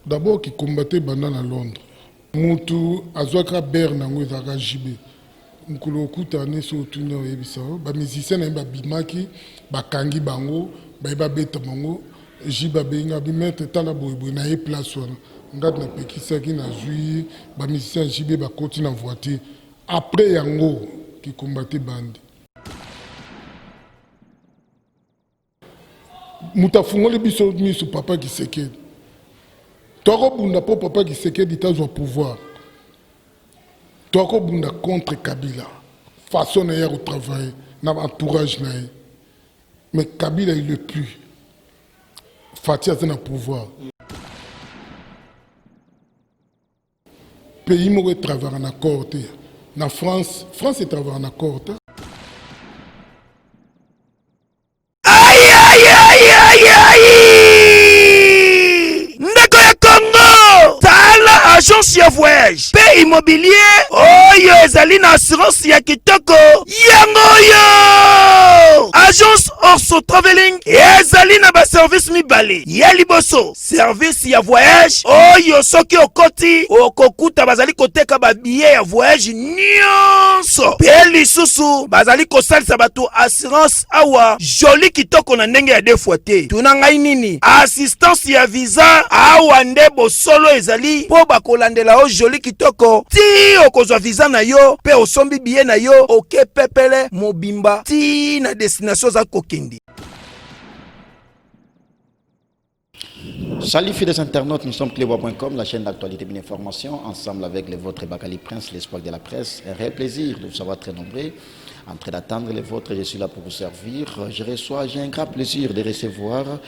D'abord, qui combattait Bandan à Londres. Moutou, Azouaka Bernango, Zaka Jibé. Mkolo Koutane, Sotunia, Ebisao. Ba musicien, ba Bimaki, ba Kangi Bango, ba Beta Bango, Jiba Benga, Bimet, Tala Boibo, na place. Ngat na Pekisaki, na Zui, ba musicien Jibé, ba continue en voiture. Après Yango, qui combattait Bandi. Moutafungoli biso miso papa qui seke. Toko bunda po papa qui seke d'États au pouvoir. Toko bunda contre Kabila. Façon de au travail, na entourage na. Mais Kabila il le plus. Fatia c'est na pouvoir. Pays mo travailler en accord. Na France est travailler en accord. Agence ya voyage pe immobilier oyo ezali na assurance ya kitoko yango yo. Agence Orso Traveling ezali na ba service mibale ya liboso. Service ya voyage oyo soki okoti okokuta bazali koteka ba billet ya voyage nyonso. Pe lisusu bazali kosalisa bato assurance awa joli kitoko na ndenge ya defwa te. Tuna ngai nini assistance ya visa awa nde bosolo ezali po bakolandela o joli kitoko ti okozwa visa na yo pe osombi billet na yo oke pepele mobimba ti na destination za kokindi. Salut fidèles internautes, nous sommes clébois.com, la chaîne d'actualité et d'information, ensemble avec les vôtres Bakali Prince, l'espoir de la presse. Un réel plaisir de vous savoir très nombreux. En train d'attendre les vôtres, je suis là pour vous servir. J'ai un grand plaisir de recevoir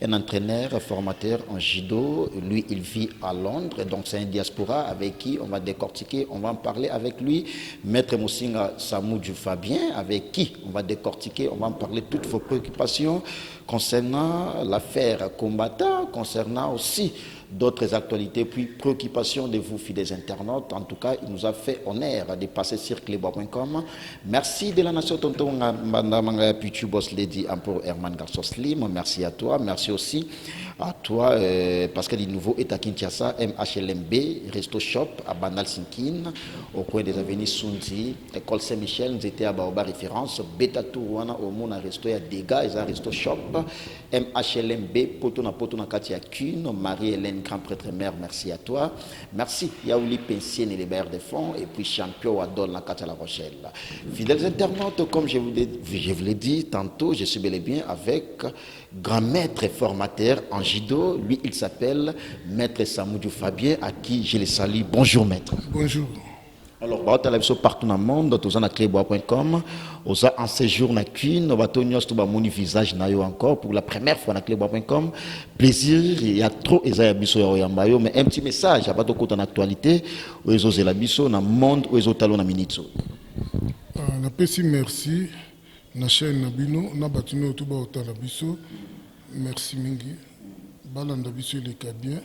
un entraîneur, formateur en judo. Lui, il vit à Londres, donc c'est un diaspora avec qui on va décortiquer, on va en parler avec lui. Maître Moussinga Samoudjou Fabien, avec qui on va décortiquer, on va en parler toutes vos préoccupations concernant l'affaire combattant, concernant aussi d'autres actualités, puis préoccupations de vous, fidèles internautes. En tout cas, il nous a fait honneur de passer sur clébois.com. Merci de la nation Tonton Mbanda Pichu Boss Lady Amporo Herman Garçon Slim. Merci à toi. Merci aussi à toi, Pascal Nouveau et à Kinshasa, MHLMB, Resto Shop à Bandal Sinkin, au coin des avenues Sunzi, École Saint-Michel, nous étions à Baoba Référence, Beta Tourouana, au monde à Resto, il y a Dega, il y a Resto Shop, MHLMB, Potona Katia Kuhn, Marie-Hélène, grand prêtre mère, merci à toi. Merci, Yaouli Pensien et les bailleurs de fonds, et puis champion Adol la Katia La Rochelle. Fidèles internautes, comme je vous l'ai dit tantôt, je suis bel et bien avec grand maître et formateur en judo. Lui, il s'appelle Maître Samoudjou Fabien, à qui je le salue. Bonjour, maître. Bonjour. Alors, partout dans le monde, tous en clébois.com, en séjour na Queen, on va tenir mon visage encore pour la première fois dans clébois.com. Plaisir, il y a trop de mais un petit message, à pas de en actualité, où ils osent la biso, dans le monde, où ils ont talon na minito. Na pesi merci, na chaîne Nabino, na batino tout ba la biso. Merci mingi. Balanda biso les cas bien.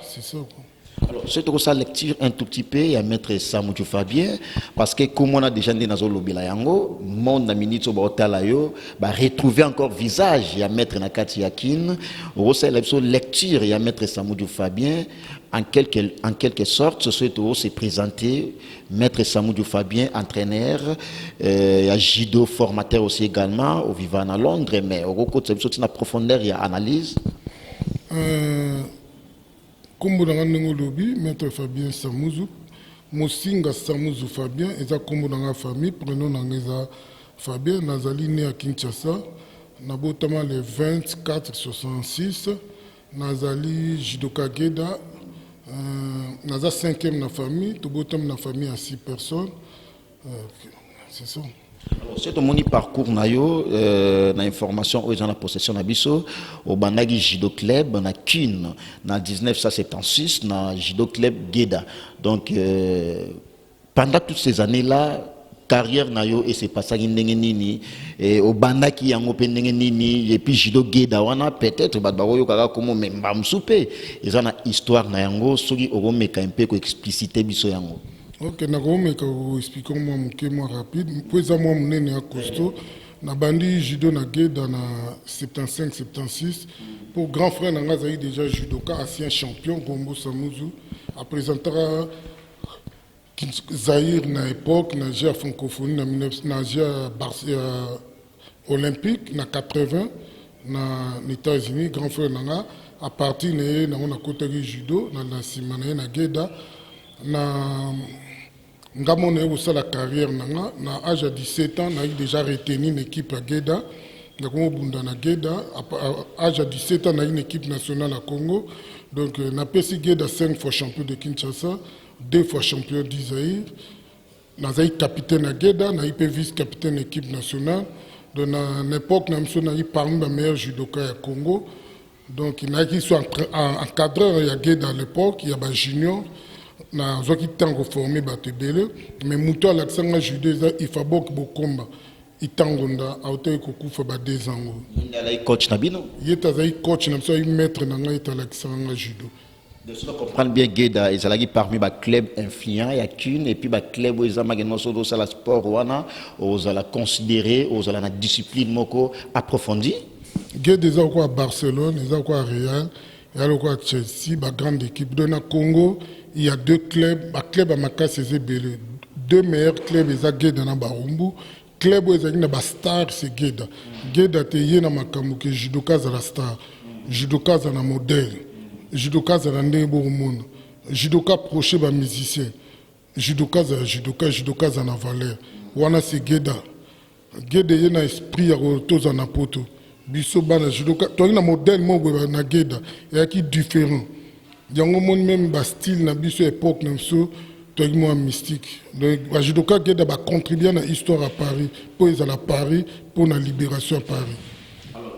C'est ça quoi. Alors, c'est pour ça lecture un tout petit peu à Maître Samoudjou Fabien, parce que comme on a déjà dit dans le lobby la yango, monde na minute au botala yo, bah retrouver encore visage à Maître Nakati Yakin, au sein de lecture et à Maître Samoudjou Fabien, en quelque sorte, ce souhait se présenter Maître Samoudjou Fabien, entraîneur, à judo formateur aussi également, au vivant à Londres, mais au côté de cette profondeur, il y a analyse. Comme vous l'avez dit, Maître Fabien Samoudjou, Moussinga Samoudjou Fabien, et comme dans la famille, prenons dans Fabien, Nazali né à Kinshasa, Nabotama le 24-66, Nazali Jidoka Geda, Naza 5e dans la famille, Tobotam dans la famille à 6 personnes. C'est ça. C'est mon parcours nayo na information où ils ont la possession na biso au Bandagi Judo Club na Kuhn na 1976 na Judo Club Geda. Donc pendant toutes ces années là carrière nayo et c'est passé ndenge nini et au Bandaki yango pe ndenge nini et puis Judo Geda wana peut-être ba bayo kaka comme memba msupe ils ont une histoire na yango soki okomeka un peu ko expliciter biso yango. Ok, je vais vous expliquer moi rapide. Puis moi, je suis costaud. na bandi judo na Geda na 75-76. Pour grand frère na nga déjà judoka ancien champion Gombo Samuzu a présenté Zaïre na époque na jeu francophonie na 19 na jeu olympique na 80 na États-Unis. Grand frère na nga à partir na on a côté judo na simana na Geda na ngamone au la carrière na âge de 17 ans na déjà retenu une équipe à Geda na Congo bunda na Geda à âge de 17 ans na une équipe nationale à Congo. Donc na pesi Geda 5 fois champion de Kinshasa, 2 fois champion d'Isaïr, na zai capitaine à Geda, na IP vice-capitaine équipe nationale. Donc na l'époque na mso na parmi les meilleurs judoka à Congo. Donc il y a qui sont encadreurs à Geda à l'époque, il y a des juniors na zoki tango formé batebele mais muto alaksanga judo il faut beaucoup bokomba itangonda auto ekokufa ba 2 ans ndala coach na bino yeta zai coach na so maître na ngai talaksanga judo. De ce qu'on comprend bien Geda ezalaki parmi ba club influent ya kin et puis ba club ezamaki no so la sport wana ozala considéré ozala na discipline moko approfondie. Geda eza ko à Barcelone eza ko à Real et alors quoi Chelsea ba grande équipe de na Congo. Il y a 2 clubs, un club à Makassi et 2 meilleurs clubs, ils Geda na Barumbu. Club où ils ont star, c'est Geda. Geda te yé na makamu que judoka za la star, judoka za na modèle, judoka za na ndebo monde, judoka proche ba musicien, judoka za na valeur. Wana c'est Geda. Geda yé na esprit ya toza na poto. Biso bana judoka, toi na modèle mo na Geda, et qui différent. Yango mon même ba style na biso époque na biso to mo mystique. Donc judoka Geda ba contribuer à l'histoire à Paris pour ils à Paris pour la libération à Paris.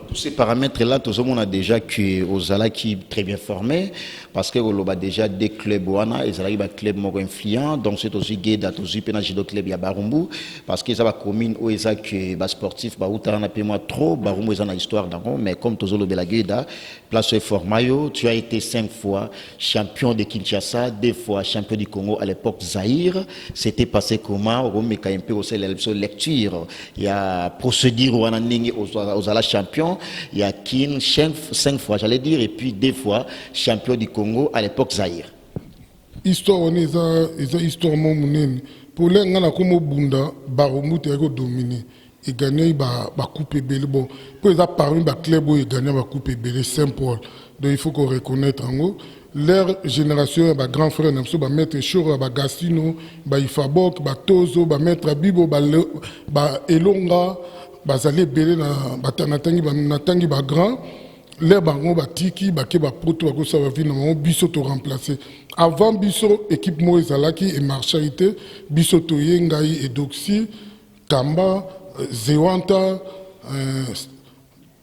Tous ces paramètres-là, tout le monde a déjà que Ozala qui est très bien formé, parce que on a déjà des clubs wana, et Zala club moko influent, donc c'est aussi Geda, aussi pena judo club ya Barumbu, parce que ça va commune où ils que bas sportif, bah outa na moi trop, Barumbu ils en a histoire d'ango, mais comme tous le bela Geda, place formayo, tu as été 5 fois champion de Kinshasa, 2 fois champion du Congo à l'époque Zaïre, c'était passé comment, on met un peu aussi lecture, il y a procédure wana ningi Ozala champion. Il y a Kin 5 fois, j'allais dire, et puis 2 fois champion du Congo à l'époque Zaïre. Histoire on est histoire mon pour les gens comme Bunda, Barumbu te dominer et gagner ba coupe belé bon. Pour les parmi ba club où gagner ba coupe belé Saint-Paul. Donc il faut qu'on reconnaisse en gros leur génération ba grand frère namso ba maître Choro ba Gastino, ba Ifabok, ba Tozo, ba maître Bibo, ba Elonga. Bazali belé na natangi ba grand les bango ba tiki ba ke ba poto ba ko sa va vina mo biso to remplacer avant biso équipe mo ezalaki et marchaité biso to yengai et doxy Kamba Zewanta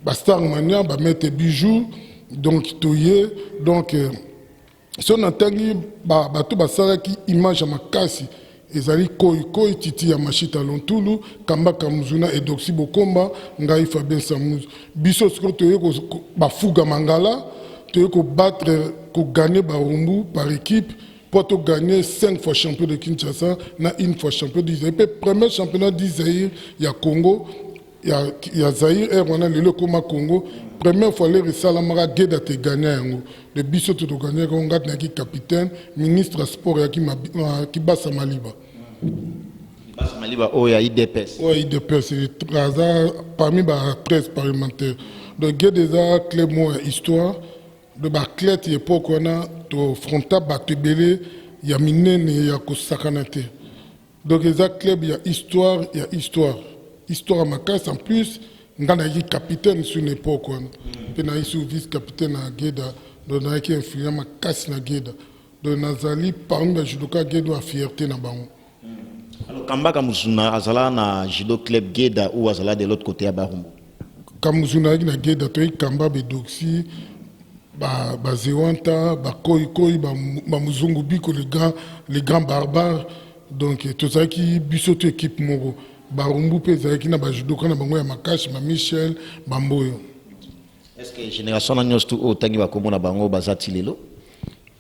Bastar Mania ba mette bijou donc toyé donc son natangi ba to basalaki image makasi ezali koi titi ya machita lontulu Kamba Kamuzuna et doxy bokomba ngai Fabien Samuzu biso siko toye ko bafuga mangala toye ko battre ko gagner Barumbu par équipe pour te gagner 5 fois champion de Kinshasa na 1 fois champion d'Isaïr. Premier championnat d'Isaïr il y a Congo il y a Zaïre et on a le Koma Congo première fois les Salamara Geda te gagner le biso to gagner on gat na ki capitaine ministre sport ya ki basa Maliba. Basa Maliba o ya IDPS. O IDPS c'est hasard parmi ba 13 parlementaires. Donc Geda club mo histoire de ba clé époque on a to fronta batebele ya minene ya ko sakanate. Donc les club il y a histoire histoire makasi en plus ngana yi capitaine sur une époque on pena isu vice capitaine à Geda donc na qui influent makasi na Geda donc nazali parmi les judoka Geda a fierté na bango. Alors Kamba Kamuzuna azala na judo club Geda ou azala de l'autre côté à Barumbu. Kamuzuna na Geda to Kamba bedoxy ba Zewanta ba koi ba muzungu biko les grands barbares donc tout ça qui bisoto équipe moko Barumbu peza qui na ba judoka na bango ya makashi ma Michel Bamboyo. Est-ce que génération na nyostu o tangi ba komona bango bazati lelo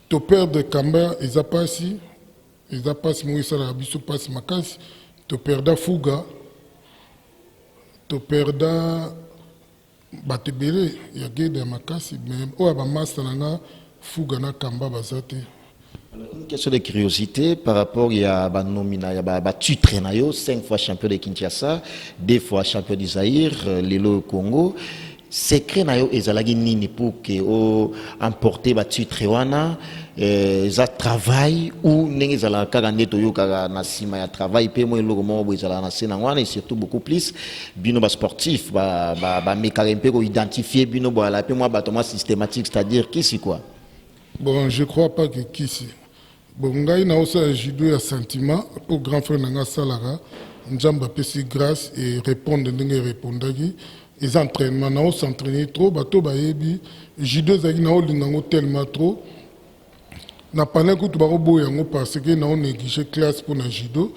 to père de Kamba ils a passé moi ça la biso passe makashi to père da fuga toperda bato ebele ya gede ya makasi mais oyo bamaster na nga fuga na kamba baza te. Une question de curiosité par rapport à Banomina, il titre 5 fois champion de Kinshasa, 2 fois champion du Zaïre, Lelo Congo. Secret nayo ezalagi nini pour que o emporter ba titre wana za travail ou ndenge ezala kaka ndeto yo kaka na sima ya travail pe mo eloko mo bo ezala na sena wana et surtout beaucoup plus bino ba sportif ba mekaka mpe ko identifier bino bo ala pe mo ba toma systématique, c'est-à-dire qui c'est quoi? Bon, je crois pas que kisi. Bon, ngai na osa judo ya sentiment au grand frère nanga salara njamba pesi grâce et répondre ndenge répondaki. Les entraînements, on s'entraîner trop, bateau baebi, judo zaki na olingango tellement trop. Na pendant que tu vas boyango parce que na on négligé classe pour na judo.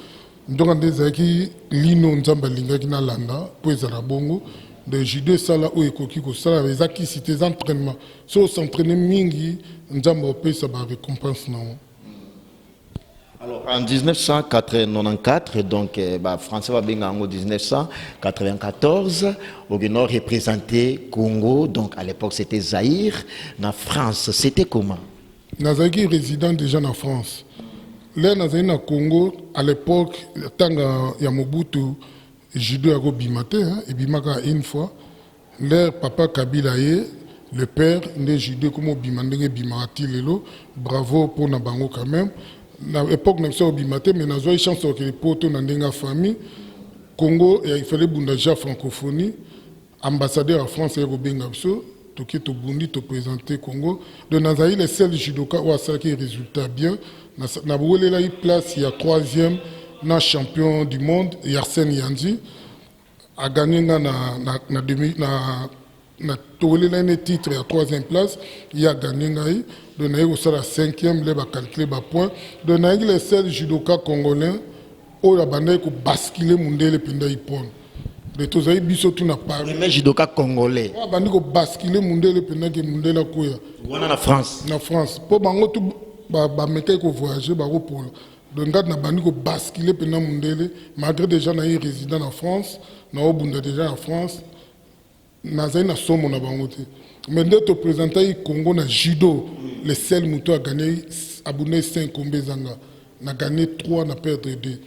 Donc on zaki lino nzamba lingaki na landa pour ezala bongo. De judo sala o ekoki ko sala ezaki cité entraînements. So s'entraîner mingi nzamba opé ça ba récompense na. Alors, en 1994, donc, Français va bien en 1994, au Nord représenté Congo, donc à l'époque c'était Zaïre, en France, c'était comment? Nazaki résident déjà en France. Là, Nazaki na Congo, à l'époque, tant ya Mobutu, judo à bimate, et bimaka une fois, leur papa Kabila le père, de judo comme bimandenge bimati lelo, bravo pour Nabango quand même. À l'époque, nous avons eu mais nous avons eu chance de porter dans la famille. Congo, il fallait que francophonie. Ambassadeur en France, il y a Bengabiso. Tu es Bundi, tu présenter Congo. Donc, nous avons eu les seuls judokas qui ont eu des résultats bien. Nous avons eu la place, il y a 3e champion du monde, Yarsène Yandi. A gagné na tolé un titre à 3e place, il a gagné ngai, donc il a la 5e, il a calculé bas point, donc il a les seuls judokas congolais, où la bande ko basculer mundele penda ipon. De tous les biso tu n'as pas. Les judokas congolais. Ah bande ko basculer mundele penda ke mundela koya. Wana na France. Na France. Po bango tu ba meka ko voyager ba pour. Donc ngat na bande ko basculer penda mundele, malgré déjà na résident en France, na obunda déjà en France. Nazai na somo na bangote. Mais dès que présenté Congo na judo, le seul mouton a gagné abonné 5 combezanga, n'a gagné 3, n'a perdu 2.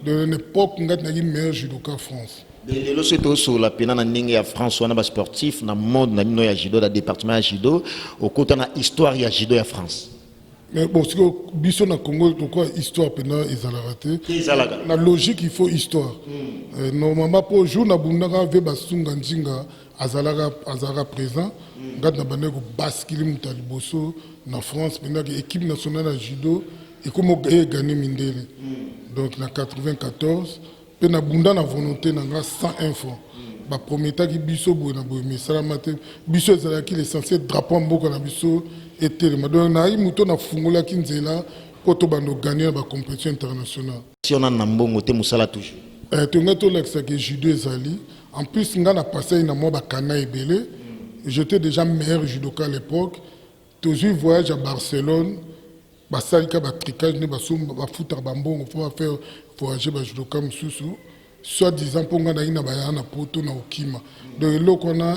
De l'époque, on a eu meilleur judoka France. Les lois sur la peine en France, on a sportif, dans le monde, on a judo, dans le département de judo, au côté de l'histoire de judo en France. Mais bon, si on a au Congo, pourquoi histoire pendant ils ont raté? La logique, il faut histoire. Normalement, pour jour, on a vu Basunga Njinga, Azara présent, on a basculé Moutaliboso en France, pendant l'équipe nationale de judo, et comme on a gagné Mindele. Donc, en 1994, on a eu la volonté de 101 francs. Le premier temps, Bisso, mais Salamate, Bisso, c'est l'essentiel drapeau Mboka na Bisso. Et donc, on a eu la fungula Kinzela pour gagner la compétition internationale. Si on a un bon côté, Moussala toujours. Tu as dit judo Zali. En plus, on a passé une mois à Kana et Belé. J'étais déjà meilleur judoka à l'époque. Toujours voyage à Barcelone. Basalika ba tricage ne ba sum ba futa bambongo pour faire voyager ba judoka mususu. Soit disant pour nga na ina ba yana poto na okima. Donc là qu'on a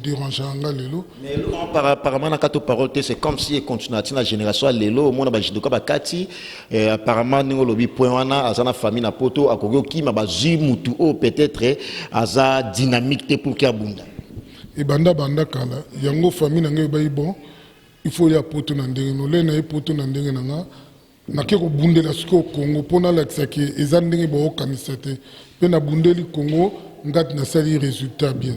déranganga lelo. Mais apparemment na kato parole c'est comme si il continue à la génération lelo mona ba judoka ba kati apparemment ningo lobi point wana azana famille na poto akoki okima ba zi mutu o peut-être aza dynamique te pour kia bunda. Et banda kala yango famille na ngai ba bon. Il faut y apporter un ndenge no le na epoto na ndenge na na ke ko bundela siko Congo pona la tsaki ezandenge ba okanisate pe na bundeli Congo ngat na sali résultat bien.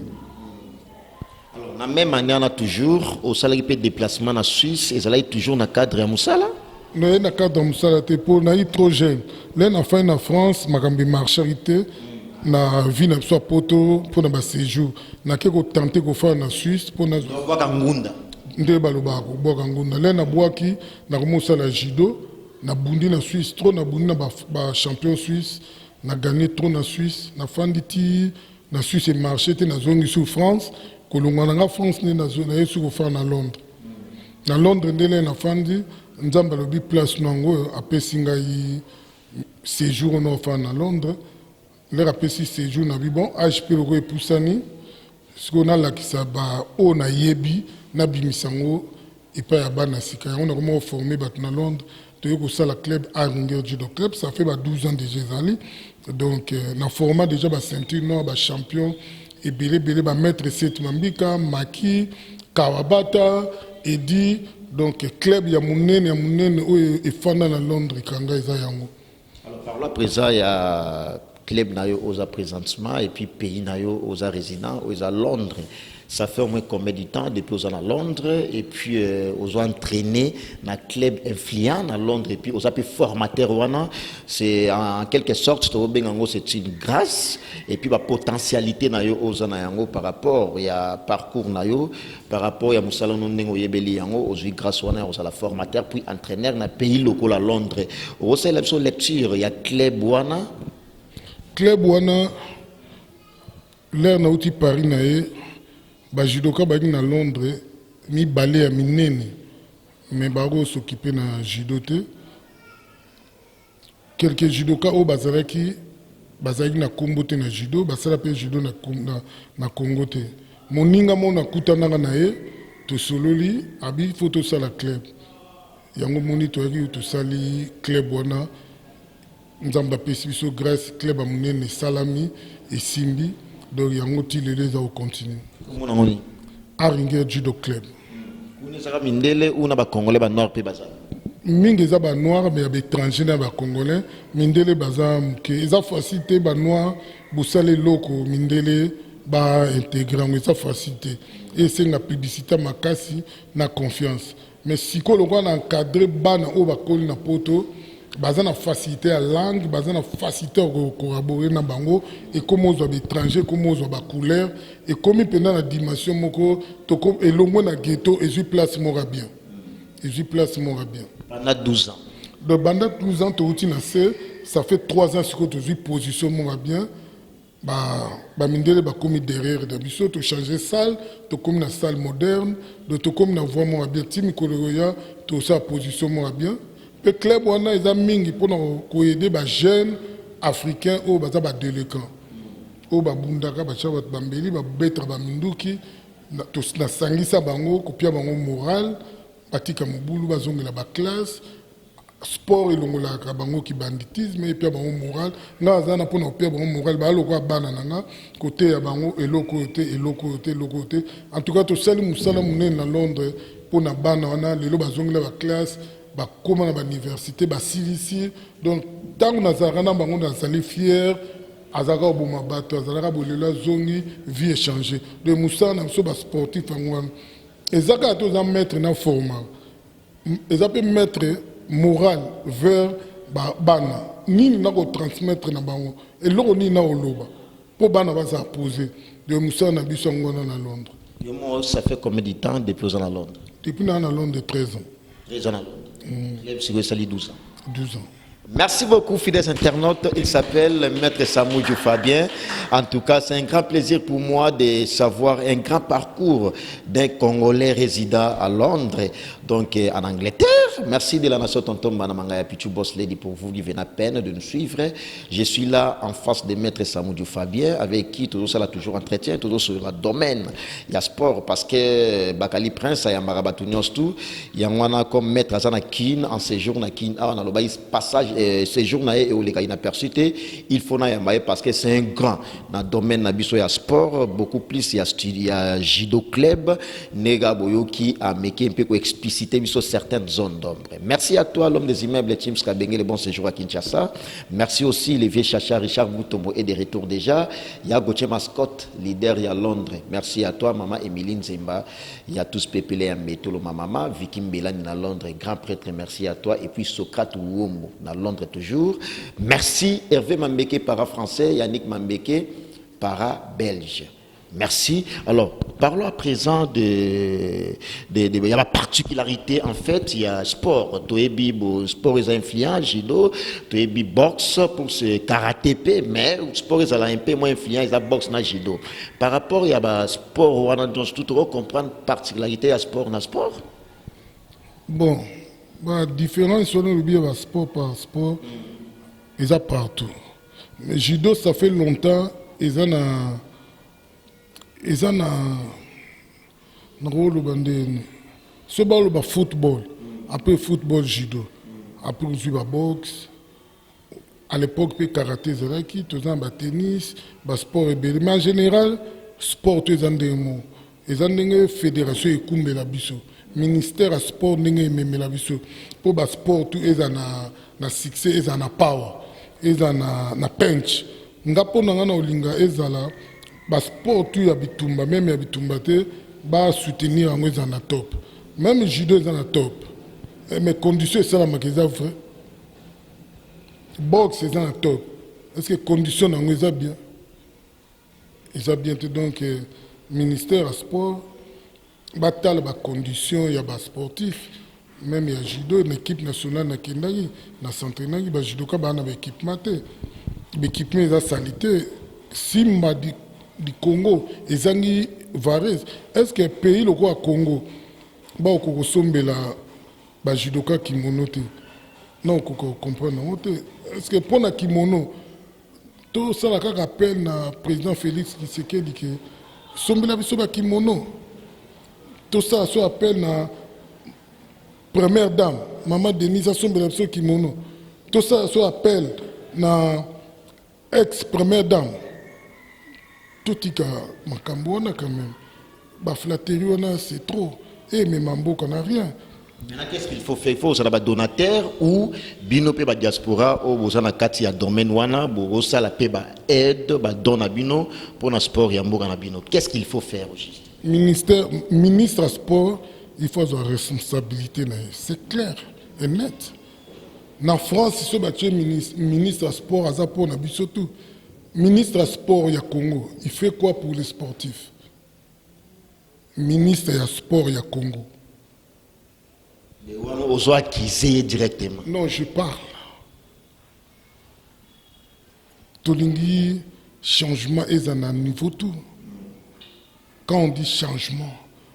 Alors la même année on a toujours au salaire de déplacement en Suisse et ça là toujours na cadre ya musala. Non na cadre ya musala te pour na trop jeune. Là na fin na France makambi marcharité na vie na so poto pour na ba séjour na ke ko tenter ko faire na Suisse pour na ngunda. Nde balobako boka ngunda le na bwaki na komosala judo na bundi na Suisse trop na bundi na ba champion Suisse na gagné trop na Suisse na fanditi na Suisse et marché te na zongi sur France kolongwa na France ne na zona yesu ko fa na Londres ndele na fandi nzamba lobi place nango apesinga yi séjour no fa na Londres leur apesi séjour na bi bon AHP loko epusani siko nalakisa baoyo nayebi nabimisango epai ya bana sika yango nakoma forme bato na Londres toyei kosala club Aringer Judo Club, ça fait 12 ans déjà ezali donc na format déjà ceinture noire champion ebele maître Seth Mambika Maki Kawabata Edi donc club ya munene oyo efanda na Londres kanga eza yango. Alors par là présent il y a club nayo oza présentement et puis pays nayo oza résident oza Londres. Ça fait au moins combien de temps depuis aux à Londres et puis aux entraîné dans club influent à Londres et puis aux appelés formateurs c'est en quelque sorte c'est une grâce et puis la potentialité nayo aux anayango par rapport il y a parcours nayo par rapport il y a musala nondengo yebeli yango aux grâce wana aux la formateur puis entraîneur na pays local à Londres au c'est la lecture il y a club wana l'air na uti Paris nae judoka baki na Londres mi balé ya minene mais baro s'occuper na judo te quelques judoka o bazalaki na Congo te na judo basala pe judo na Congo te moninga mo na kutananga na ye to sololi abi photo sala club yango moni to yaki to sali club wana nzamba pesi biso grâce club a munene salami et simbi donc yango ti lele za continue Aringer Judo Club. Mindele ou na ba Congolais ba noir pe baza. Mingi za ba noir mais ba étranger na ba Congolais. Mindele baza ke eza facilité ba noir busale loko mindele ba intégrer eza facilité. Et c'est la publicité makasi na confiance. Mais si ko lokwa na encadrer bana o ba koli na poto baza na facilité à langue, baza na facilité à collaborer na bango et comme aux étrangers, comme aux couleur et comme pendant la dimension moko to comme et le na ghetto et je place mora bien. Et je place mora bien. Pendant 12 ans. Donc pendant 12 ans to uti na ça fait 3 ans que tu vis position mora bien. Ba mindele ba komi derrière de biso to changer salle, to comme na salle moderne, de to comme na voix mora bien timi koloya to sa position mora bien. Le club wana eza mingi pour aider les jeunes africains au baza ba délinquants au ba bundaka ba chabat bambeli ba betra ba minduki na sangisa bango kopia bango moral batika mobulu bazongela ba classe sport elongola ka bango ki banditisme et puis bango moral nga zana pour opia bango moral ba lokwa bana nanga côté ya bango eloko te en tout cas to sali musala munene na Londres pour na bana wana lelo bazongela ba classe bakoma na université basilisi donc ntango nazalaka na bango nazali fier azalaka oboma bato azalaka bolela zongi vie échanger de mosala na biso basportif yango wana eza kaka to eza maître na formal eza mpe maître moral vers bana nini na kotransmettre na bango eloko nini na koloba mpo bana baza pose de mosala na biso yango wana na Londres. Yomo, ça fait combien de temps depuis aux à Londres? Depuis na Londres 13 ans. 13 ans à Londres. C'est sali 12 ans. 12 ans. Merci beaucoup, fidèles internautes. Il s'appelle Maître Samoudjou Fabien. En tout cas, c'est un grand plaisir pour moi de savoir un grand parcours d'un Congolais résident à Londres, donc en Angleterre. Merci de la nation Tonton Banamanga Pichu Boss Lady pour vous qui venez à peine de nous suivre. Je suis là en face de Maître Samoudjou Fabien, avec qui toujours ça toujours entretien, toujours sur le domaine. Il y a sport parce que Bakali Prince, il y a Marabatunios tout. Il y a comme Maître Azana Kin en séjour na Kin, on a le passage. Séjour et au légal inaperçuté, il faut na parce que c'est un grand dans le domaine nabiso ya sport beaucoup plus il y a judo club nega boyo qui a meké un peu expliciter biso certaines zones d'ombre. Merci à toi l'homme des immeubles Teams Kabengé le bon séjour à Kinshasa. Merci aussi les vieux chacha Richard Moutombo et des retours déjà. Il y a Gauthier Mascotte leader il y a Londres. Merci à toi maman Emiline Zemba. Il y a tous Pépélé Mbetolo ma maman Vicky Mbelani na Londres grand prêtre merci à toi et puis Socrate Ouombo na Londres toujours. Merci Hervé Mambeke, para-français, Yannick Mambeke, para-belge. Merci. Alors, parlons à présent il y a la particularité, en fait, il y a sport. Toebi, sport est influent, judo, toebi boxe pour ce karaté, mais sport est un peu moins influent, il y a boxe, na judo. Par rapport, il y a sport, on a tout comprendre particularité, il y a sport, na sport. Bon. Différence sur le sport par sport, ils sont partout. Mais judo, ça fait longtemps, ils ont un rôle de football, après football judo, après on joue boxe. À l'époque, le karaté, tout un tennis, le sport et mais en général, sport, ils ont des mots. Ils ont une fédération et la biso. Ministère à sport, ils ont la biso. Pour le sport, ils ont un succès, ils ont un power, ils ont un punch. Ngapo nangana olinga ezala, le sport, il y a bitumba, même il y a bitumba, ba soutenir en ils ont un top. Même le judo, ils ont un top. Mais conditions, c'est ça, c'est vrai. Boxe, c'est un top. Est-ce que les conditions sont bien? Ils ont bien. Donc, le ministère du sport, il y a des conditions, il y a des sportifs. Même il y a judo, l'équipe nationale, il y a un centre, il y a judo, il y a un équipement. L'équipement est salité. Si du Congo, ils ont varé. Est-ce que le pays, le Congo, il y a un judoka qui monote? Non, on comprend. Est-ce que pour le kimono, tout ça, il y a appel à président Félix Tshisekedi que sombela biso ba kimono. Tout ça, ça appel à première dame, maman Denise sombela biso kimono. Tout ça, ça appel à ex-première dame. Tout y a makambo quand même. Ba flatterie c'est trop. Et mais mambo qu'on a rien. Maintenant, qu'est-ce qu'il faut faire? Il faut avoir des donateurs ou binope ba diaspora ou bozana kati ya domaine wana bosa la pe ba aide ba dona bino pour le sport ya mboka na bino. Qu'est-ce qu'il faut faire aujourd'hui? Ministre sport, il faut avoir responsabilité, c'est clair et net. En France, si ce ministre sport a pour na bisoto. Ministre sport ya Congo, il fait quoi pour les sportifs? Ministre sport ya Congo. Aux acquis directement. Non, je parle. Tolingi, changement est à un niveau tout. Quand on dit changement,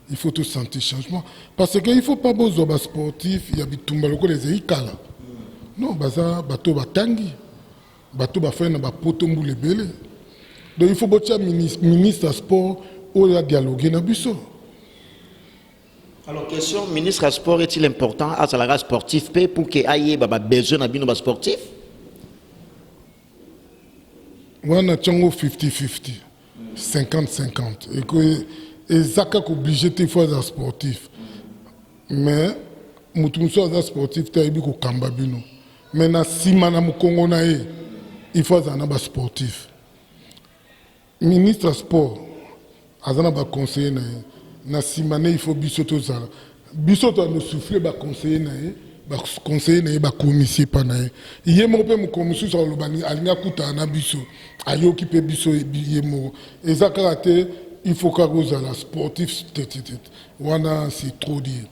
il faut tout sentir changement. Parce qu'il ne faut pas besoin de sportifs, il y a des tumbaloko les éikala. Non, baza bato batangi. Bato bafay na bapotombu lebele. Donc il faut que le ministre sport ou la dialoguer na biso. Alors, question, ministre du sport, est-il important à la sportif pour qu'il y ait besoin de sportif? On a 50-50, 50-50. Et que les accords sont obligés de faire des sportifs. Mais, les sportifs, ils sont obligés. Mais, si il faut des sportifs. Ministre du sport, il y a des conseillers. Na simane il faut bisoto zala bisoto no souffler ba conseiller na ba commissaire pa na ye mo pe mo commissaire sur lobani alinga kuta na biso ayo ki pe biso ye mo ezakate il faut ka zala sportif tete wana c'est trop dire.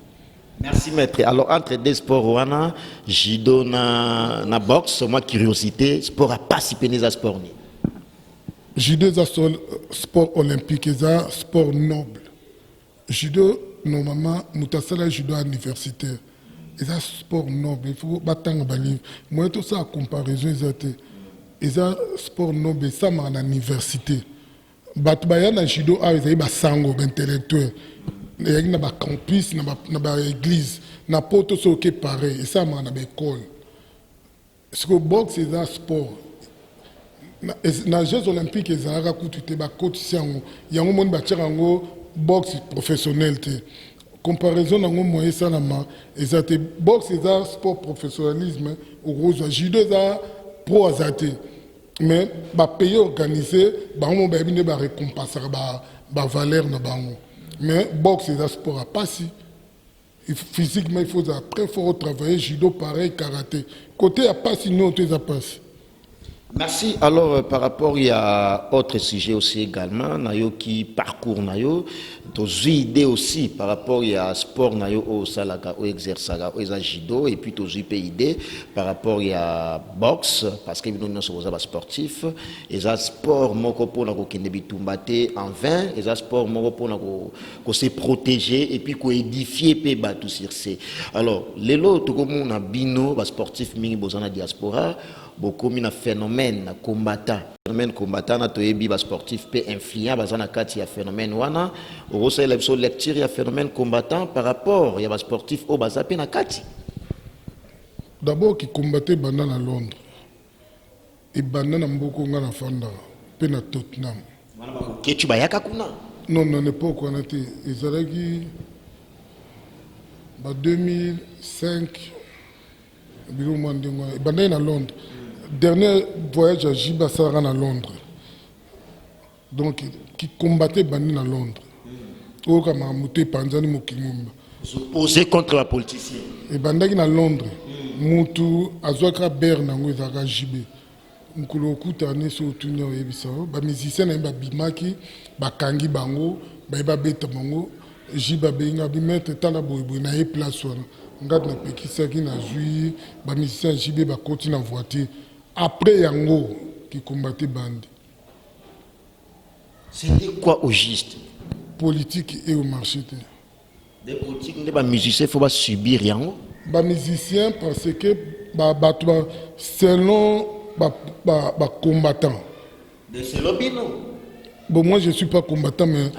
Merci maître. Alors entre deux sports wana judo na boxe, moi curiosité sport a participé les sport ni judo za sport olympique za sport noble. Judo, normalement, nous avons judo universitaire. C'est un sport noble. Il faut battre un livre. Moi, tout ça, en comparaison, c'est un sport noble. Ça, c'est en université. Batbayana judo, il y a un sango intellectuel. Il y a un campus, il y a une église. Il y a un pote qui est pareil. Et ça, c'est en école. Parce que le boxe, c'est un sport. Dans les Jeux olympiques, il y a un coach qui est un boxe professionnel. Comparaison dans moyen salama, et boxe c'est un sport professionnalisme au rose judo c'est pro azate. Mais ba pays organisé, ba on ba bine ba récompenser ba valeur na bango. Mais boxe c'est un sport à passer. Physiquement il faut très fort travailler judo pareil karaté. Côté à passer non tu as passé. Merci. Alors, par rapport, il y a autre sujet aussi également, nayo qui parcours nayo, des idées aussi par rapport il y a sport nayo au salaka au exercice au judo et puis des idées par rapport il y a boxe parce que nous sommes sportifs et ça sport moko pour na ko kende bitumbate en vain et ça sport moko pour na ko se protéger et puis ko édifier pe batu sur ces. Alors, lelo to comme on a bino ba sportif mingi bozana diaspora beaucoup de phénomène combattant. Phénomène combattant, na toyebi ba sportif peut influent bazana kati ya phénomène wana. Orosa la lecture ya phénomène combattant par rapport ya ba sportif au bazape na kati. D'abord qui combattait Banana à Londres. Et Banana Mboko na Fanda, pe na Tottenham. Ketu bayaka kuna. Non, non, n'est pas quoi n'était. Ils allaient qui, 2005. Banana à Londres. Dernier voyage à Jiba Saran à Londres. Donc, qui combattait Banana à Londres. Au Kamamouté Panzani Mokimumba. Posé contre la politicien. Et Banana à Londres. Moutou, Azouakra Bernango, Zaka Jibé. Mkolo kutane so tunya oyebisa ba musicien na ba bimaki ba kangi bango ba beta bango jiba benga bi mettre tala boybo na e place wana ngat na pekisa ki na zui ba musicien jibe ba koti na voiture après yango qui combattait bandi. C'était quoi au juste? Politique et au marché. Des politiques les ba musiciens faut pas subir yango. Ba musicien parce que ba selon combattant. De ce lobby, non? Bon, moi je ne suis pas combattant, mais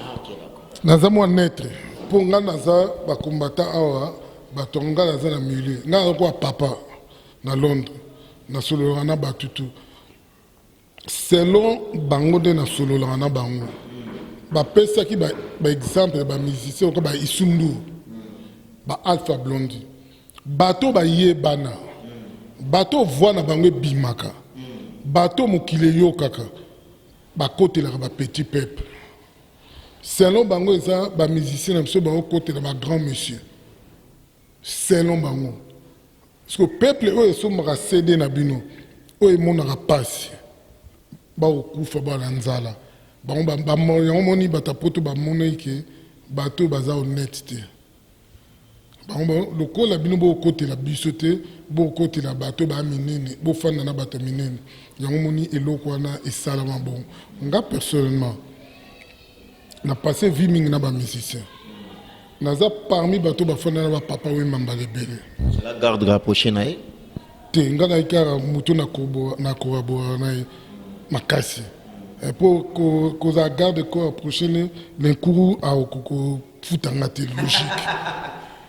naza moi naître. Pour nga naza combattant awa, batonga naza na milieu. Nga quoi papa na Londres, na solo rana batutu. Selon bango de na solo rana bango. Ba pesa ki ba exemple ba musicien ko ba Isundu. Ba Alpha Blondy. Bato ba ye bana. Bato voix na bango bimaka. Bato mokile yo kaka ba côté la ba petit peuple selon bango eza ba musicien na biso bango côté la ba grand monsieur selon bango parce que peuple oyo somaka cédé na bino oyo emonaka pasi bakokufa bana nzala bango yango moni bata poto bamonaki ke bato baza honnête te bango lokola bino bokotela biso te bokotela bato baminene bofanda na bato minene yango moni eloko wana esalama bon nga personnellement na passé vie mingi na bamusicien naza parmi bato bafanda na bapapa wembamba lebele la garde rapproché na ye te nga na ikara moto na korabora na ye makasi po kozala garde corps rapproché ne lenkuru akokofutanga te logique.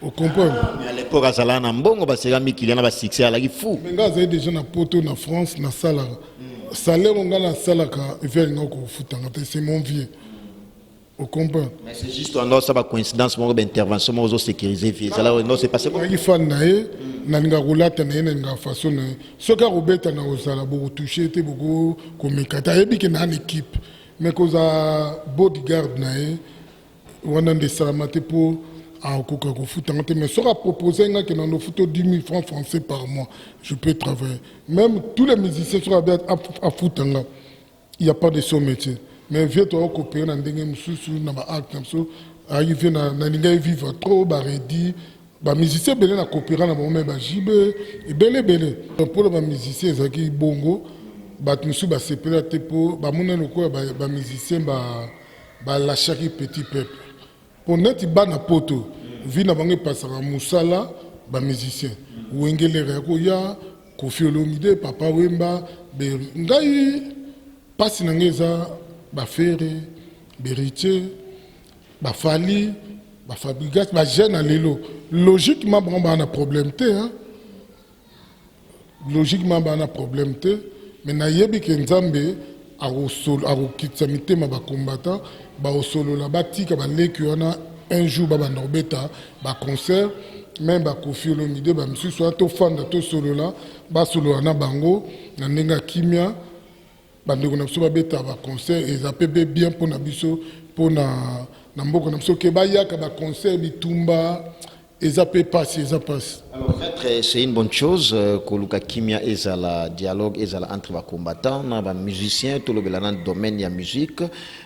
Vous comprenez? Mais à l'époque, à Salana, Mbongo, parce que Mikil y en a succès à la fou. Mais là, vous avez déjà na poto na France, na Salara. Salaire, on a la Salaka, et vers le c'est mon vieux. Vous comprenez? Mais c'est juste un ça va coïncidence, mon intervention, mon sécurisé, ça non, c'est passé bon. Il faut naé, nanga roulate naé, nanga façon naé. Ce qu'a Robert na osala, beaucoup touché, était beaucoup comme kata. Il y a bien une équipe, mais qu'on a bodyguard naé, on a des salamatés pour mais sera proposé que dans nos photos 10 000 francs français par mois, je peux travailler. Même tous les musiciens seront à Foutanga. Il n'y a pas de son métier. Mais viens toi coopérer dans des sous dans acte arriver dans les vivre trop baredi. Les musiciens belé na coopérer dans mon même jibe et belé. Pour les musiciens qui bongo, batmusu ba sepela tepo, ba mona loko ba musiciens ba la chaque petit peuple. Pour net bana poto vi na bango pasaka musala ba musicien wengele reko ya Koffi Olomide papa Wemba ngai pasi na ngeza ba Ferré Beritier ba Fali ba Fabrigas ba jeune lelo logiquement bon ba na problème te hein logiquement ba na problème te mais na yebi ke nzambe akokitisa mitema bakombata baosolola batika baleki wana un jour babandobeta baconcert même Koffi Olomide bamisusu wana tofanda tosolola basolola na bango na ndenge ya kimia bandeko na biso babeta baconcert eza mpe bien mpona biso mpona na mboka na biso ke bayaka baconcert bitumba eza mpe pasi eza pasi. Alors, c'est une bonne chose que Luka Kimia est à la dialogue est à la entre les combattants, les musiciens, tout le domaine de la musique.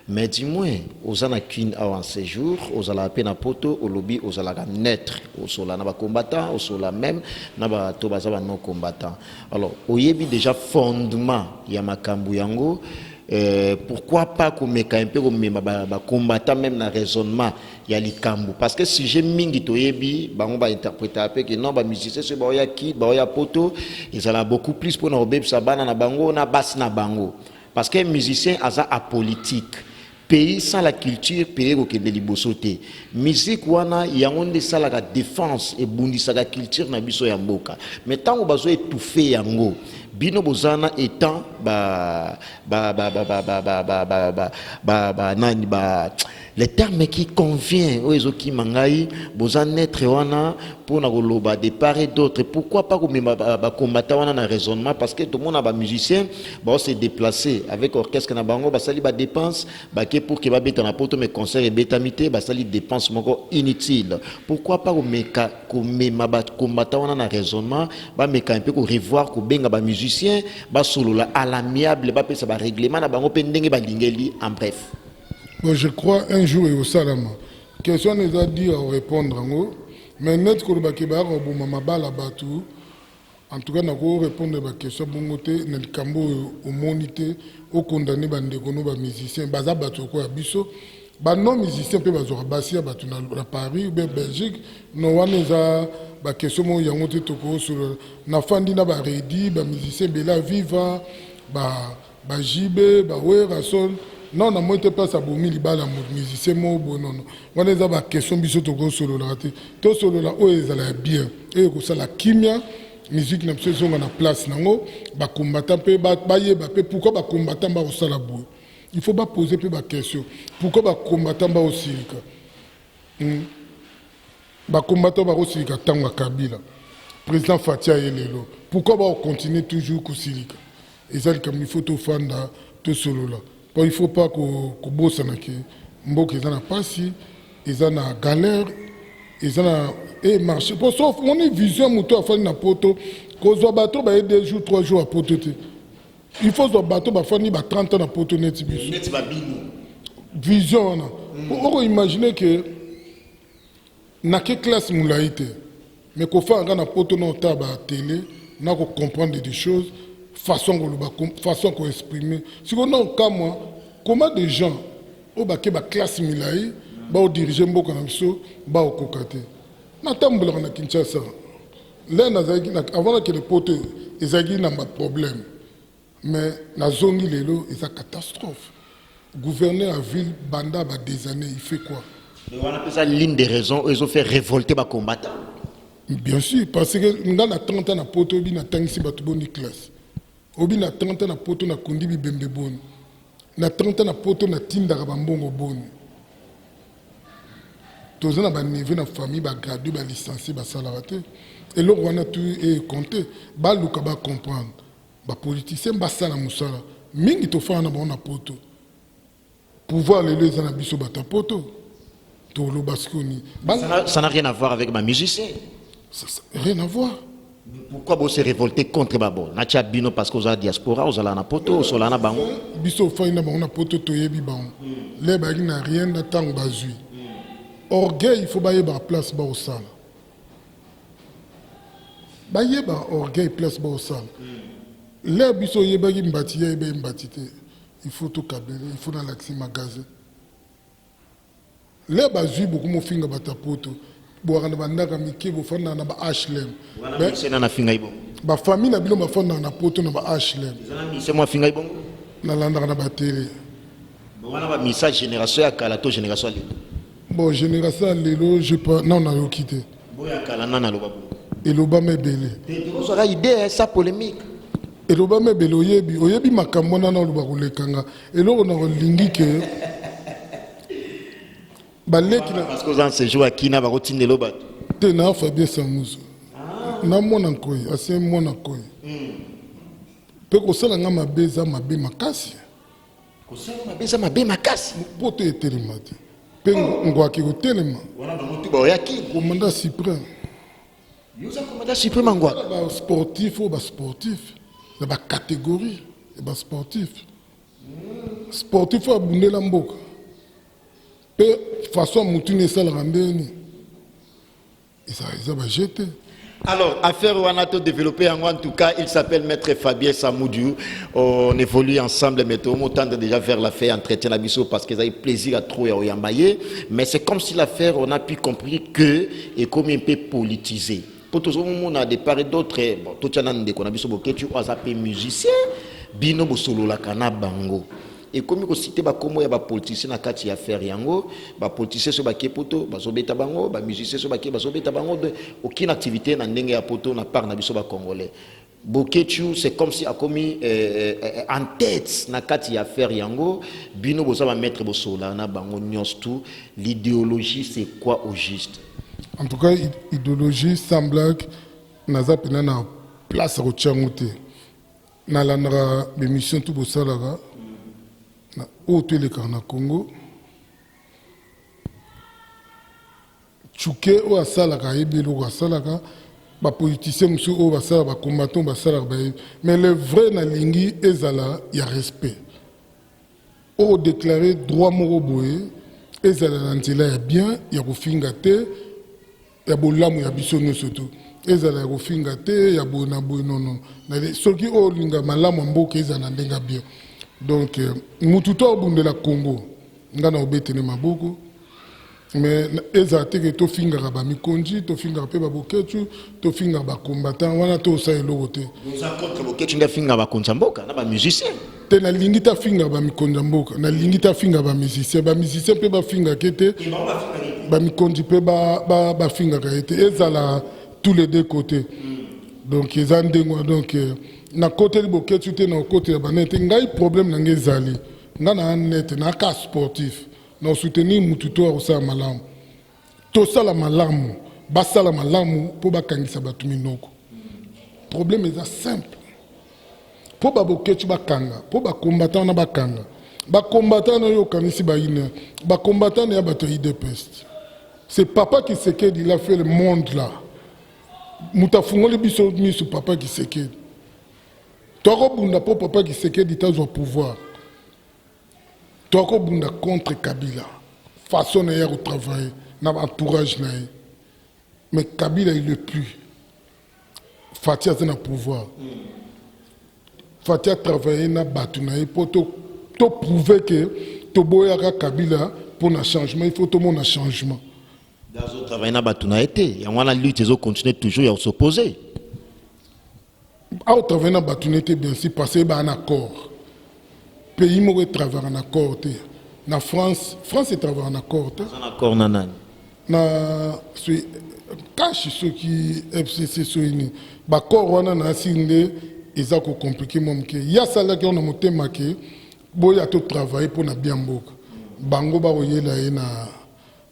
Mais dis-moi, aux anakin en séjour, aux ala peine à poto, au lobby, aux ala neutre, aux sola na combattants, aux sola même, na tobaza non combattants. Alors, au yebi déjà fondement, yamakambu yango. pourquoi pas komeka un peu komema combattant même na raisonnement ya likambo parce que si j'ai mingi toyebi bango ba interpréter après que non ba musicien c'est ba ya ki ba ya poto ils ont beaucoup plus pour na obebisa bana na bango na bas na bango parce que musicien aza apolitique. Pays sans la culture, pays qui est de libosoté. Musique wana yangonde ça la défense et bundisa la culture na biso ya mboka. Mais tant on besoin étouffer yango, bino bozana étant les termes qui convient aux qui mangai bozan être wana pour na goloba de part et d'autre. Pourquoi pas combattre wana na raisonnement parce que tout le monde a ba musicien ba se déplacer avec orchestre na bango ba sali ba dépense ba pour que ba beta na poto mais concert et betamité ba sali dépense moko inutile. Pourquoi pas meka combattre wana na raisonnement ba meka un peu ko revoir ko benga ba musicien ba solo la à l'amiable ba pesa ba règlement na bango pe ndenge ba lingeli en bref. Bon, je crois un jour et au salama. Question nous a dit à répondre en haut. Mais net que le bakeba au mama bala batu. En tout cas, nous avons répondre à la question bongote na likambo au monité au condamné bande kono ba musicien baza batu ko ya biso. Ba non musicien pe bazora basia batu na Paris ou bien Belgique. No wana za ba question mo yango te toko sur na fandi na ba redi ba musicien bela viva ba jibe ba wera sol. Non, on a moins de place à Boumi, libala, musicien, non. On a des questions, bisous, to solo la raté. To solo la, oh, ils allaient bien. Et que ça, la kimia, musique, n'a pas besoin de place, non. Bah, combattant, pourquoi bah, combattant, bah, au salabou. Il faut pas poser plus de questions. Pourquoi bah, combattant, bah, au silika. Bah, combattant, bah, au silika, Tanga Kabila. Président Fatia et Lelo. Pourquoi bah, on continue toujours au silika. Et ça, comme il faut tout faire, to solo là. Bon, il ne faut pas que bosse na ke mboka ezana pasi ezana galère ezana et marché pour sauf on est vision moto afani na poto kozwa bateau ba 2 jours 3 jours à poto te il faut zo bateau ba fani ba 30 ans na poto net biso net ba bino vision na pour imaginer que na ke classe moulaïté mais ko fa nga na poto na taba télé na ko comprendre des choses façon qu'on exprimer. Si on a un cas, moi, comment des gens, au baquet, la classe Milaï, au dirigeant Mboko Namso, au Kokate. N'attendons pas à Kinshasa. Là, avant que les potes, ils aient un problème. Mais la zone, il est là, c'est une catastrophe. Gouverner la ville, Banda, des années, il fait quoi? On appelle ça l'une des raisons, ils ont fait révolter les combattants. Bien sûr, parce que nous avons 30 ans, nous avons une classe. Obi na 30 ans na poto na kundi bi bembe boni na 30 ans na poto na tinda ka bambongo boni tozana ba niveau na famille ba gradué ba licencié ba salarié et là on a tout est compté ba luka ba comprendre ba politicien ba sala musala mingi to fa na ba na poto pouvoir les na biso ba ta poto to lo baskoni ça n'a rien à voir avec ma musicien rien à voir. Pourquoi vous se révolter contre Babo? Natia Bino parce que vous avez diaspora, vous avez na poto, vous avez na bango. Biso faina bango na poto toyebi bango. Les bagi n'a rien d'attendre bazui. Orgueil, il faut bailler ba place ba au sale. Bailler ba orgueil place ba au sale. Les biso yebagi mbati yebe mbatite. Il faut tout cabler, il faut dans l'accès magasin. Les bazui beaucoup mo finga bata poto. Boarana bandaka mike bo fanda na ba HLM c'est na finga ibongo ba famille na bilo ba fanda na poto na ba HLM c'est moi finga ibongo na landa na ba télé wana ba message génération ya kala to génération lelo bon génération lelo je pas non na yo quitté boya kala nana loba et loba mebele vous aurez idée ça polémique et loba mebele oyebi makambo na loba kolekanga et lo na lingi ke parce que dans ce jour qui n'a pas continué le bateau. Tena Fabien Samouzo. Na mona nkoi, assez mona nkoi. Pe ko sala nga mabeza mabe makasi. Ko sala mabeza mabe makasi. Poto etelema te. Pe ngwa ki ko telema. Wana ba mutu ba yaki. Commandant suprême. Yoza commandant suprême ngwa. Ba sportif ou ba sportif. Ba catégorie ba sportif. Sportif ou abundela mboka. Peu façon moutine ça le rambeni et ça va jeter Alors, affaire Wanato développé en tout cas, il s'appelle Maître Fabien Samoudou. On évolue ensemble, mais on tente déjà vers l'affaire entretien à Bissot parce qu'ils avaient plaisir à trop à Oyambaye. Mais c'est comme si l'affaire, on a pu comprendre que est comme un peu politisé. Pour tout le monde, on a des part et d'autres. Bon, tout le monde a dit tu as appelé musicien, bino bosolo la kana bango. Et comme vous citez, comme il y a des politiciens qui ont fait affaire, des politiciens qui ont fait poto, des musiciens qui ont fait aucune activité dans le poto n'a pas de Congolais. Bokechu, c'est comme si a commis en tête na kati affaire yango, bino boza ba mettre bosola na bango nyos tout. L'idéologie c'est quoi au juste? En tout cas, l'idéologie semble que naza pena na place au tchangote. Na landra l'émission tout bosalara. Au Télécarna Congo, Tchouké ou Asalaka, Ebelo ou Asalaka, les politiciens ou Asalaka, les combattants Asalaka. Mais le vrai Nalingi, Ezala, il y a respect. Au déclaré droit Moroboé, Ezala Nantila, il y a bien, il y a Rofingate, il y a Bolam, il y a Bissono surtout. Ezala, il y a Rofingate, il y a Bonabo, non. Ce qui est au Linga, Malam, Mboke, Ezala, Nenga bien. Donc, mututo au de la Congo, ngana obetene maboko, mais ezate que to finga ba mikonji, to finga pe ba boketu, to finga ba combattant, wana to sa elote. Nous avons boketu nga finga ba konzamboka, na ba musicien. Te na lingita finga ba mikonjamboka, na lingita finga ba musicien pe ba finga kete, ba mikonji pe ba finga kete, ezala tous les deux côtés. Donc ezandengwa donc na côté de boketu te na côté de banete ngai problème na ngezali ngana net na ka sportif na soutenir mututo au sa malamu to sala malamu basala malamu po bakangisa batu minoko problème est simple po ba boketu bakanga po ba combattant na bakanga ba combattant na yo kanisi ba ine ba combattant na bato idepest c'est papa qui sait qu'il a fait le monde là mutafungoli biso misu papa qui sait que Bunda pour papa qui sait qu'il a au pouvoir. Bunda contre Kabila. Façon de travailler, dans l'entourage. Mais Kabila, il ne plus. Fatia est dans le pouvoir. Fatia travaille dans le pour prouver que Toboyara Kabila pour un changement. Il faut tout le monde un changement. Dans le travail dans le été, il y a une lutte, ils continuent toujours à s'opposer. Au travail dans la bien sûr, parce qu'il y a un accord. Le pays qui travaille en accord. La France travaille en accord. Un accord, nanan. Cache ceux qui FCC sont unis. L'accord, on a signé, ils ont compliqué. Il y a ça là qui ont monté marqué. Il y a tout travail pour na bien bok. Bango ba oyela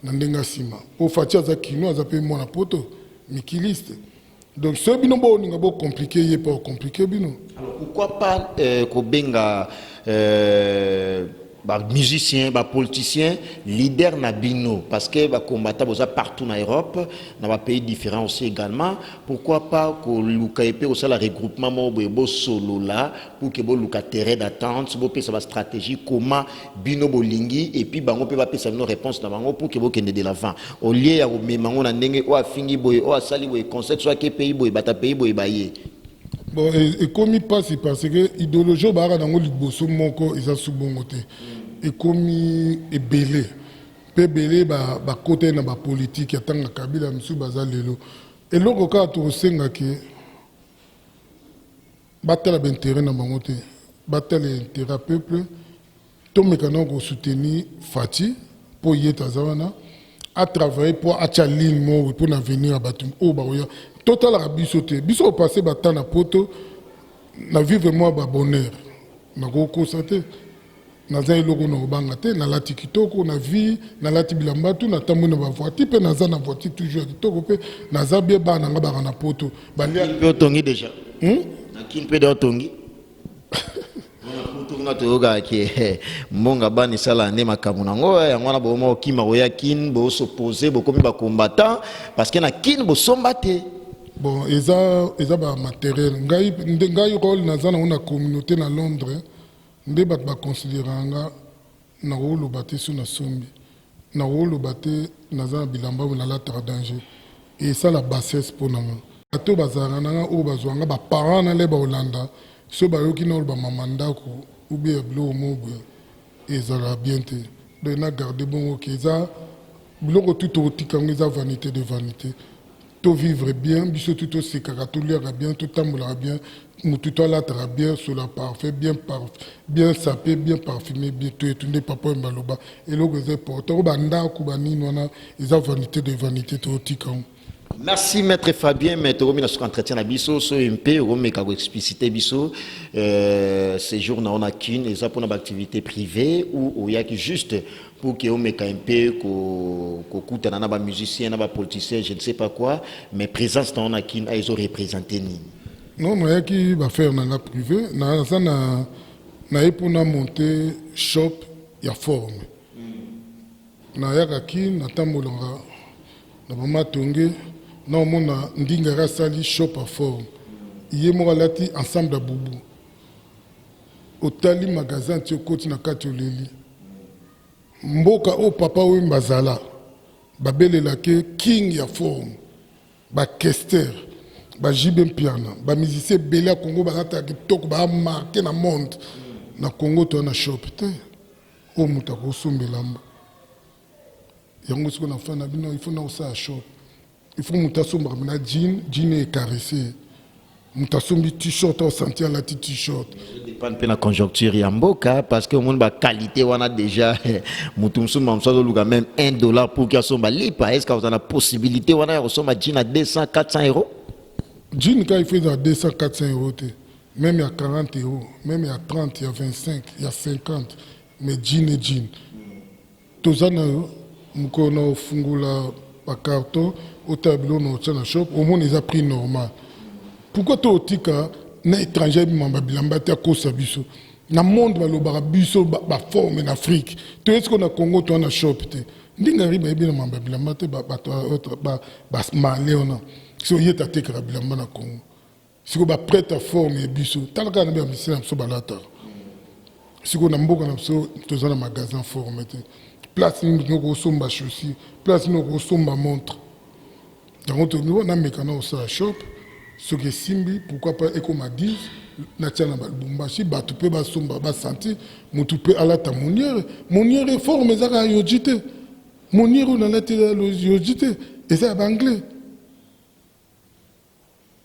na ndenga sima. Au fatia za kino za pe mona poto mikiliste. Donc, ce bino est compliqué, il n'est pas compliqué. Alors, pourquoi pas Kobenga musicien, politicien, leader na bino? Parce que les combattants partout en Europe, dans des pays différents aussi également. Pourquoi pas que l'UKP aussi le regroupement solo là pour que vous terrain d'attente, vous avez une stratégie comment bino bolingi et puis bango peut pas une réponse dans bango pour que vous kende de l'avant. Au lieu ya memango na ndenge o afingi boy o asali boy concept soit que pays boy bata pays boy baye. Bon, et comme il passe, parce que l'idéologie est dans le bosso moko, ils ont sous bon côté. Et comme il est belé, peu belé, côté na politique, il y a tant de Kabila, monsieur Bazalelo. Et l'autre cas, tu sais que battre l'intérêt dans le côté, battre l'intérêt peuple, tout mécanisme pour soutenir Fati, pour y être à travailler pour achaline pour l'avenir à Batum. Total à bisoté. Biso au passé, batan na poto, na vivre moi bonheur. Na go constaté. Na za iloko na obangate, na lati kitoko, na vie, na lati bilambatu, na tamu na voiture, pe na za na voiture toujours kitoko pe, na za bien ba na ngaba na poto. Balia pe otongi déjà. Na kin pe de otongi. Na toyoga ki mbonga bani sala ne makamu nango yango na bomo kima oya kin bo s'opposer bo komi ba combattant parce que na kin bo sombate. Bon, eza ba matériel. Ngai rôle na zana una communauté na Londres. Nde bat ba considéranga na rôle baté sur na sombi. Na rôle baté na zana bilamba na la danger. Et ça la bassesse pour nanga. bato bazalaka nanga oyo bazwanga baparent na le baolanda so bayoki na oyo bamama ndako ubie biloko moko ezala bien te donc na garde bongo ke eza biloko tu tokotika yango eza vanité de vanité to vivre bien biso tu tosekaka toliaka bien totambolaka bien motu toalataka bien sola parfait bien sapé bien parfumé bien toetunde papa oyo baloba eloko eza important oyo bandako banini wana eza vanité de vanité tokotika yango. Merci Maître Fabien, Maître Romi, notre entretien à Bisso, so MP, Romi, quand vous explicitez Bisso, séjour na on a qu'une, et ça pour notre activité privée, ou il y a qui juste pour que on mette un peu, qu'on coûte un ba musicien, un politicien, je ne sais pas quoi, mais présence dans on a qu'une, ils ont représenté ni. Non, mais il y a qui va faire dans la privée, na ça na pour na monter shop, il y a forme. Na ya qui na tambolanga, na mama tonge. Non, mon ndingara sali shop à forme. Yé mo alati ensemble da boubou. Otali magasin ti okoti na kati oleli. Mboka o papa o mbazala. Babelela ke king ya forme. Ba kester, ba jibem piana, ba musicien belé Congo ba kata kitoko ba marqué na monde. Na Congo to na shop te. O muta ko sombelamba. Yango siko na fa na bino il faut na osa shop. Il faut que jean est caressé. T-shirt, on sentir la t-shirt. Ça dépend de la conjoncture Yamboka parce que mon qualité on a déjà même $1 pour qu'il soit lipa. Est-ce que vous avez la possibilité on a ressomme jean à 200 400 euros? Jean quand il fait à 200 400 euros même il y a 40 euros, même il y a 30, il y a 25, il y a 50 mais jean et jean. Tout ça nous fungula par carton au tableau dans le shop, au moins ils ont pris normal. Pourquoi tu as un étranger qui a cause de biso? Dans le monde, il y a biso ba forme en Afrique. Tu est-ce qu'on a Congo, tu as un shop? Ndinga riba bien mamba bilamba te ba malé on a. Si on y est à tekra bilamba na Congo. Si on ba prête à forme et biso, talaka na bien misina so balata. Si on a mboka na so tu as un magasin forme te. Place nous ko somba chaussures, place nous ko somba montre. Donc on a mécano au shop, ce qui est simbi, pourquoi pas écomadis, Natiana Balbumbashi, Batoupe Basomba Basanti, Moutoupe Alata Mounière est fort, mais ça a yojité. Mounière on a la yojité, et ça est anglais.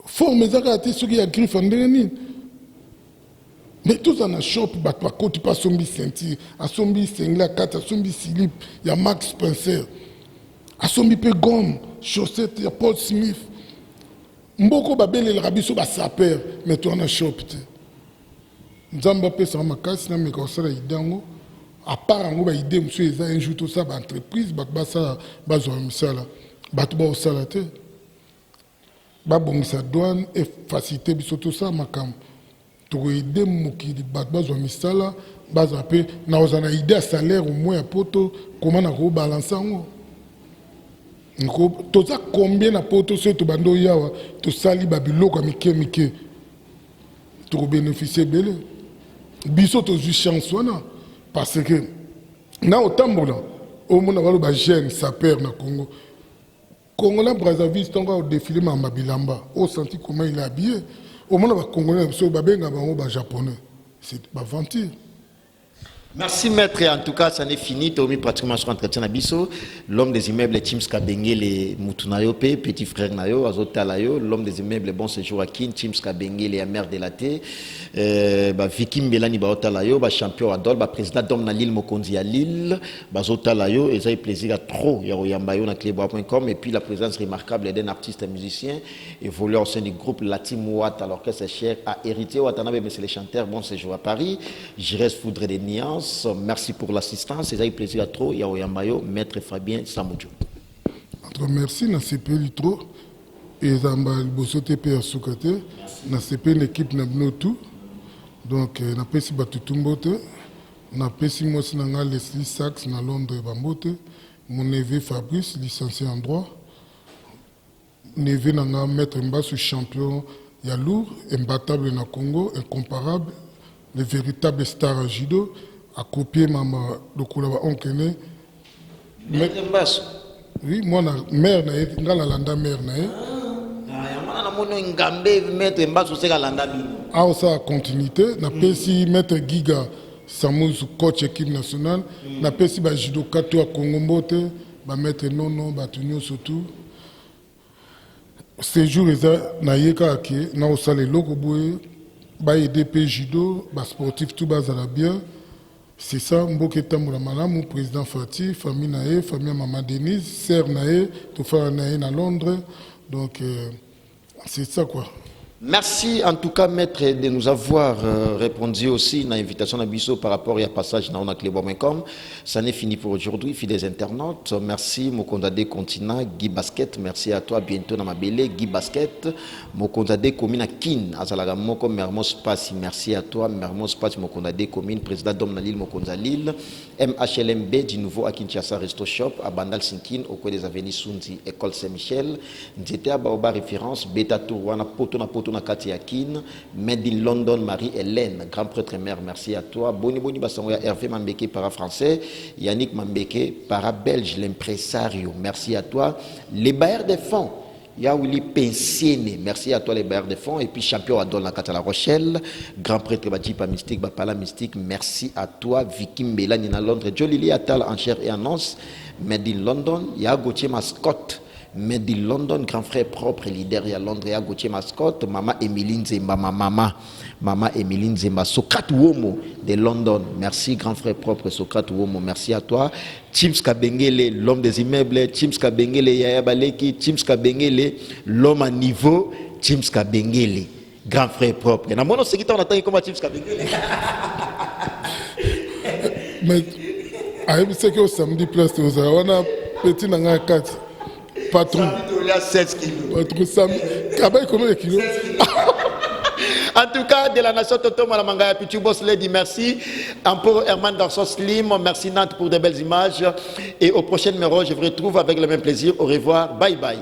Fort, mais ça a été ce qui a griffe en dernier. Mais tout ça dans le shop, tu pas sombi senti, à sombi sengla, à sombi slip, il y a Max Spencer. A sombi pe gomme, chaussettes, il y a Paul Smith. Mboko babele le rabiso ba saper, mais toi na shop te. Nzamba pe sa makasi na meka osala idango. À part ngo ba idée monsieur eza un jour tout ça ba entreprise ba ça ba zo misala. Ba to ba osala te. Ba bongisa douane et faciliter biso tout ça makam. To aider mokili ba zo misala, ba za pe na ozana idée salaire au moins poto comment na ko balancer ngo. Tu as combien de potes sur ton bando yawa, tu sali babiloko mike tu bénéficier belé. Biso tu as chance parce que na otambola au monde va le jeune sapeur na Congo. Congolais Brazzaville tonga au défilé mamba bilamba. Au senti comment il est habillé. Au monde va congolais so babenga ba japonais. C'est pas mentir. Merci maître, en tout cas ça n'est fini, tu as mis pratiquement sur entretien à Bisso, l'homme des immeubles Chims Kabenge, les Moutunayo, petit frère Nayo, Azotalayo, l'homme des immeubles Bon Séjour Akin, Chims Kabenge, les Amers de la Té, Vicky Mbelani Baotalayo, champion Adol, président d'homme na Lille Mokonzi à Lille, Bazotalayo, et ça a plaisir à trop, Yaroyambayo na clébois.com, et puis la présence remarquable d'un artiste et musicien, évoluant au sein du groupe Latim Ouat, alors que c'est cher à hériter, Watanabe, mais c'est les chanteurs Bon Séjour à Paris, Jires Foudre des Niances. Merci pour l'assistance. C'est un plaisir à trop. Yaoyamayo, Maître Fabien Samoudio. Merci, na CP Litro. Et Zamba Bosso TP à Soukate. Na CP l'équipe na tout. Donc, na pesi Batutumbote. Na pesi Mosinanga Leslie Sachs na Londres Bambote. Mon neveu Fabrice, licencié en droit. Neveu Nanga Maître Mbassou, champion Yalour, imbattable na Congo, incomparable. Le véritable star à judo. À copier maman de Koulaba Onkene. Oui, moi, la mère, la landa mère. mono ngambe maître mbaso seka landa bino. Ah, ça a continuité. Na pesi maître Giga Samuzu coach équipe nationale. Na pesi ba judo kato a Congo Mbote, ba maître Nono, ba tunyo surtout. Ces jours na yeka ake na osale loko boye ba EDP judo, ba sportif tout bazala bien. C'est ça, Mboke Tamboula Malamu, président Fatih, famille Naé, famille Maman Denise, sœur Naé, tout frère Naé à Londres. Donc, c'est ça quoi. Merci en tout cas, maître, de nous avoir répondu aussi à l'invitation d'Abisso par rapport à passage dans onaclebo.com. Ça n'est fini pour aujourd'hui, fidèles internautes. Merci, Mokondade Continent, Guy Basket. Merci à toi, bientôt dans ma belle, Guy Basket. Mokondade Komina Kin, Azalaga Moko, Mermos Passi. Merci à toi, Mermos Passi, Mokondade Komine, président d'Homme Nalil, Mokonzalil. MHLMB, du nouveau à Kinshasa Resto Shop, à Bandal Sinkin, au coin des avenues Sundi, École Saint-Michel. N'était à Baoba référence, Beta Tourouana, Poto na Kati Yakin, Made in London, Marie-Hélène, grand prêtre mère, merci à toi. Boni Boni Bassangoya, Hervé Mambeke, para français, Yannick Mambeke, para belge, l'impresario, merci à toi. Les bailleurs de fonds, Yaouli Pensiene, merci à toi les bailleurs de fonds. Et puis champion Adol na Kata La Rochelle, grand prêtre Badjipa Mystique, Bapala Mystique, merci à toi. Vicky Mbela, Nina Londres, Jolili Atal en chair et en os, Made in London, Yagotier Mascotte. Made in London, grand frère propre, leader à Londres, à Gauthier Mascotte, Maman Emeline Zemba, Maman Emeline Zemba, Socrate Womo de London, merci grand frère propre, Socrate Womo, merci à toi. Chims Kabengele, l'homme des immeubles, Chims Kabengele, Yaya Baleki, Chims Kabengele, l'homme à niveau, Chims Kabengele, grand frère propre. Na mono c'est qui t'en attend comme Chims Kabengele. Mais, c'est que samedi place, on a petit nanga 4. Patron. Patron Sam. Kabay, combien de kilos? En tout cas, de la nation Toto Malamanga, Pichu Boss Lady, merci. Encore Herman Garçon Slim, merci Nantes pour de belles images. Et au prochain numéro, je vous retrouve avec le même plaisir. Au revoir, bye bye.